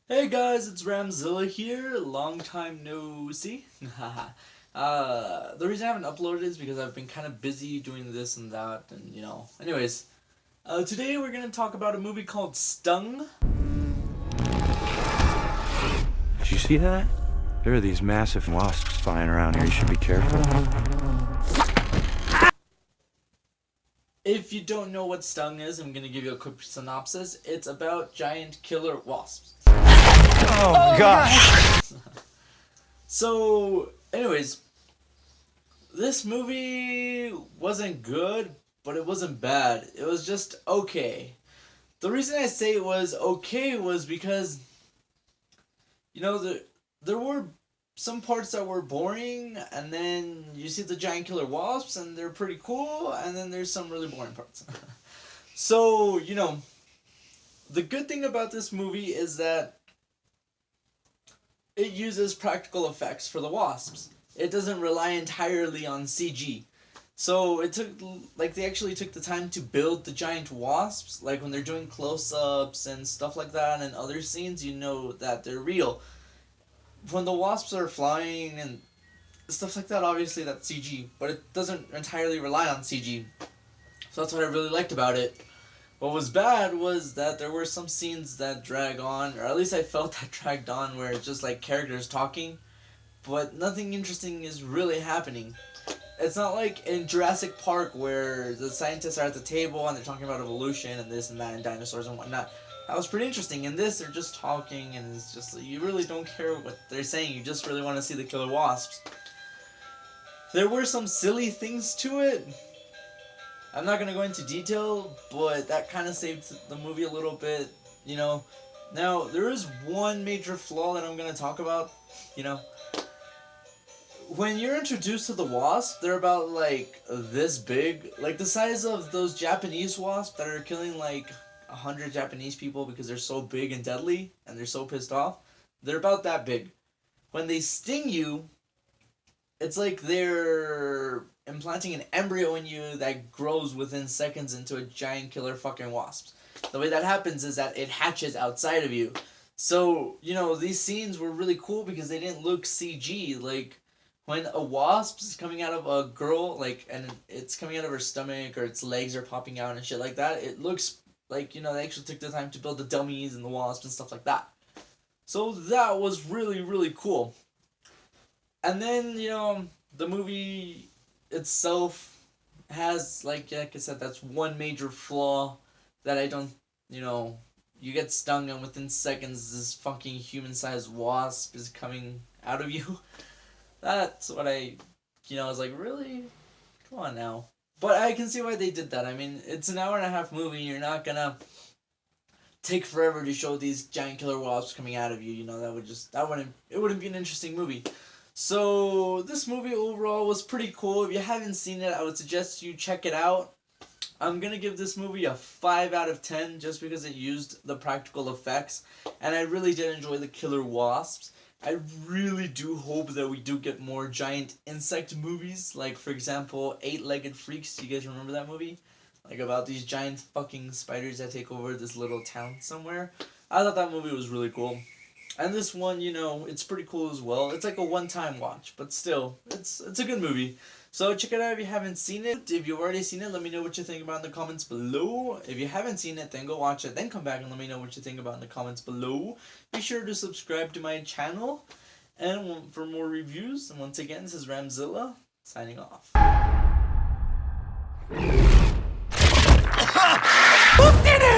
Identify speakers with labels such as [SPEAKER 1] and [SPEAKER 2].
[SPEAKER 1] Hey guys, it's Ramzilla here. Long time no see. The reason I haven't uploaded is because I've been kind of busy doing this and that, and Anyways, today we're gonna talk about a movie called Stung.
[SPEAKER 2] Did you see that? There are these massive wasps flying around here. You should be careful.
[SPEAKER 1] If you don't know what Stung is, I'm gonna give you a quick synopsis. It's about giant killer wasps.
[SPEAKER 2] Oh, gosh!
[SPEAKER 1] So, anyways, this movie wasn't good, but it wasn't bad. It was just okay. The reason I say it was okay was because there were some parts that were boring, and then you see the giant killer wasps, and they're pretty cool, and then there's some really boring parts. So the good thing about this movie is that it uses practical effects for the wasps. It doesn't rely entirely on CG. So it took, like, they actually took the time to build the giant wasps. Like, when they're doing close-ups and stuff like that and other scenes, you know that they're real. When the wasps are flying and stuff like that, obviously that's CG, but it doesn't entirely rely on CG. So that's what I really liked about it. What was bad was that there were some scenes that drag on, or at least I felt that dragged on, where it's just like characters talking, but nothing interesting is really happening. It's not like in Jurassic Park where the scientists are at the table and they're talking about evolution and this and that and dinosaurs and whatnot. That was pretty interesting. In this, they're just talking and it's just, you really don't care what they're saying. You just really want to see the killer wasps. There were some silly things to it. I'm not going to go into detail, but that kind of saved the movie a little bit, you know. Now, there is one major flaw that I'm going to talk about, you know. When you're introduced to the wasp, they're about like this big, like the size of those Japanese wasps that are killing like 100 Japanese people because they're so big and deadly and they're so pissed off. They're about that big. When they sting you, it's like they're implanting an embryo in you that grows within seconds into a giant killer fucking wasp. The way that happens is that it hatches outside of you. So, these scenes were really cool because they didn't look CG. Like, when a wasp is coming out of a girl, like, and it's coming out of her stomach or its legs are popping out and shit like that, it looks like, they actually took the time to build the dummies and the wasps and stuff like that. So that was really, really cool. And then, the movie itself has, like I said, that's one major flaw that I don't, you get stung and within seconds this fucking human-sized wasp is coming out of you. That's what I was like, really? Come on now. But I can see why they did that. I mean, it's an hour and a half movie. You're not gonna take forever to show these giant killer wasps coming out of you. It wouldn't be an interesting movie. So this movie overall was pretty cool. If you haven't seen it, I would suggest you check it out. I'm gonna give this movie a 5 out of 10 just because it used the practical effects, and I really did enjoy the killer wasps. I really do hope that we do get more giant insect movies, like, for example, Eight-Legged Freaks. Do you guys remember that movie? Like, about these giant fucking spiders that take over this little town somewhere. I thought that movie was really cool. And this one, it's pretty cool as well. It's like a one-time watch, but still, it's a good movie. So check it out if you haven't seen it. If you've already seen it, let me know what you think about in the comments below. If you haven't seen it, then go watch it. Then come back and let me know what you think about in the comments below. Be sure to subscribe to my channel and for more reviews. And once again, this is Ramzilla, signing off.